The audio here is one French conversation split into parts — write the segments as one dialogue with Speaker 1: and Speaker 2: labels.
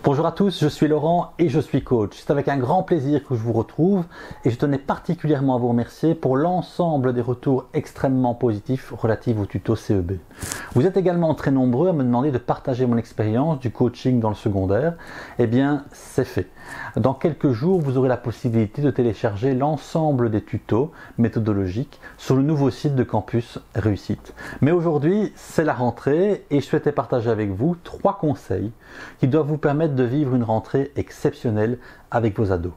Speaker 1: Bonjour à tous, je suis Laurent et je suis coach. C'est avec un grand plaisir que je vous retrouve et je tenais particulièrement à vous remercier pour l'ensemble des retours extrêmement positifs relatifs au tuto CEB. Vous êtes également très nombreux à me demander de partager mon expérience du coaching dans le secondaire. Eh bien, c'est fait. Dans quelques jours, vous aurez la possibilité de télécharger l'ensemble des tutos méthodologiques sur le nouveau site de Campus Réussite. Mais aujourd'hui, c'est la rentrée et je souhaitais partager avec vous 3 conseils qui doivent vous permettre de vivre une rentrée exceptionnelle avec vos ados.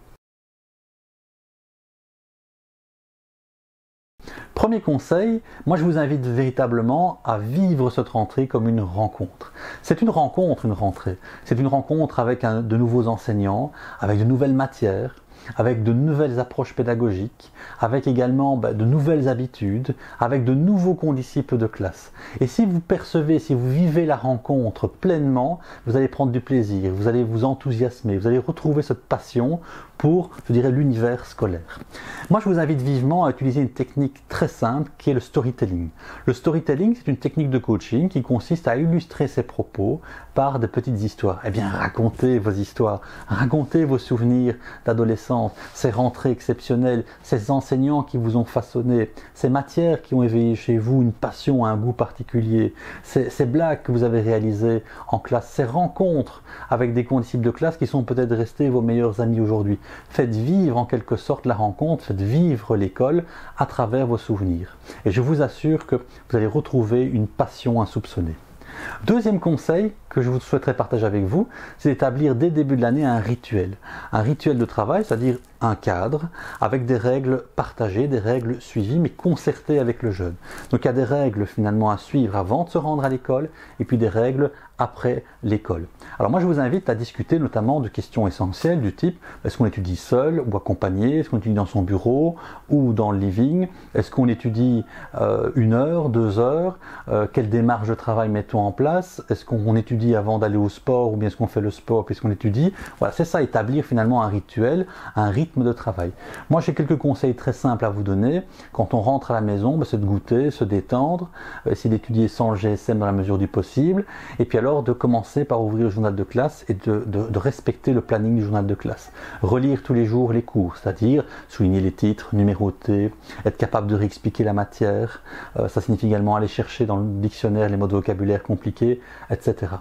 Speaker 1: Premier conseil, moi je vous invite véritablement à vivre cette rentrée comme une rencontre. C'est une rentrée. C'est une rencontre avec de nouveaux enseignants, avec de nouvelles matières, avec de nouvelles approches pédagogiques, avec également de nouvelles habitudes, avec de nouveaux condisciples de classe. Et si vous percevez, si vous vivez la rencontre pleinement, vous allez prendre du plaisir, vous allez vous enthousiasmer, vous allez retrouver cette passion pour, je dirais, l'univers scolaire. Moi, je vous invite vivement à utiliser une technique très simple qui est le storytelling. Le storytelling, c'est une technique de coaching qui consiste à illustrer ses propos par de petites histoires. Eh bien, racontez vos histoires, racontez vos souvenirs d'adolescence, ces rentrées exceptionnelles, ces enseignants qui vous ont façonné, ces matières qui ont éveillé chez vous une passion, un goût particulier, ces blagues que vous avez réalisées en classe, ces rencontres avec des condisciples de classe qui sont peut-être restés vos meilleurs amis aujourd'hui. Faites vivre en quelque sorte la rencontre, faites vivre l'école à travers vos souvenirs. Et je vous assure que vous allez retrouver une passion insoupçonnée. Deuxième conseil que je vous souhaiterais partager avec vous, c'est d'établir dès le début de l'année un rituel. Un rituel de travail, c'est-à-dire un cadre avec des règles partagées, des règles suivies mais concertées avec le jeune. Donc il y a des règles finalement à suivre avant de se rendre à l'école et puis des règles après l'école. Alors moi je vous invite à discuter notamment de questions essentielles du type est-ce qu'on étudie seul ou accompagné, est-ce qu'on étudie dans son bureau ou dans le living, est-ce qu'on étudie 1 heure, 2 heures, quelle démarche de travail mettons en place, est-ce qu'on étudie avant d'aller au sport ou bien est-ce qu'on fait le sport puisqu'on étudie. Voilà, c'est ça, établir finalement un rituel, un rythme de travail. Moi j'ai quelques conseils très simples à vous donner. Quand on rentre à la maison, c'est de goûter, se détendre, essayer d'étudier sans le GSM dans la mesure du possible et puis alors de commencer par ouvrir le journal de classe et de respecter le planning du journal de classe. Relire tous les jours les cours, c'est-à-dire souligner les titres, numéroter, être capable de réexpliquer la matière. Ça signifie également aller chercher dans le dictionnaire les mots de vocabulaire compliqués, etc.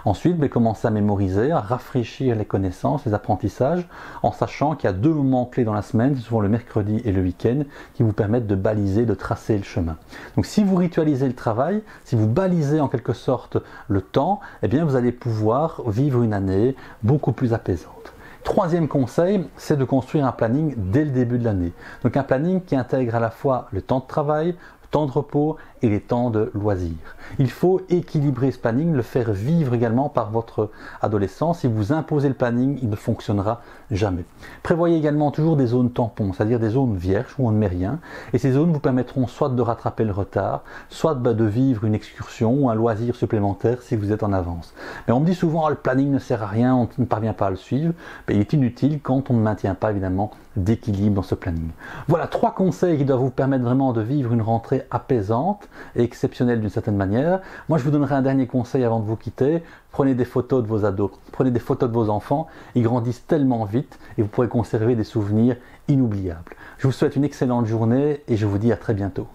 Speaker 1: Ensuite, commencer à mémoriser, à rafraîchir les connaissances, les apprentissages, en sachant qu'il y a 2 moments clés dans la semaine, souvent le mercredi et le week-end, qui vous permettent de baliser, de tracer le chemin. Donc si vous ritualisez le travail, si vous balisez en quelque sorte le temps, eh bien vous allez pouvoir vivre une année beaucoup plus apaisante. Troisième conseil, c'est de construire un planning dès le début de l'année. Donc un planning qui intègre à la fois le temps de travail, le temps de repos et les temps de loisirs. Il faut équilibrer ce planning, le faire vivre également par votre adolescent. Si vous imposez le planning, il ne fonctionnera jamais. Prévoyez également toujours des zones tampons, c'est-à-dire des zones vierges où on ne met rien. Et ces zones vous permettront soit de rattraper le retard, soit de vivre une excursion ou un loisir supplémentaire si vous êtes en avance. Mais on me dit souvent le planning ne sert à rien, on ne parvient pas à le suivre. Il est inutile quand on ne maintient pas évidemment d'équilibre dans ce planning. Voilà 3 conseils qui doivent vous permettre vraiment de vivre une rentrée apaisante et exceptionnelle d'une certaine manière. Moi je vous donnerai un dernier conseil avant de vous quitter. Prenez des photos de vos ados, prenez des photos de vos enfants, ils grandissent tellement vite et vous pourrez conserver des souvenirs inoubliables. Je vous souhaite une excellente journée et je vous dis à très bientôt.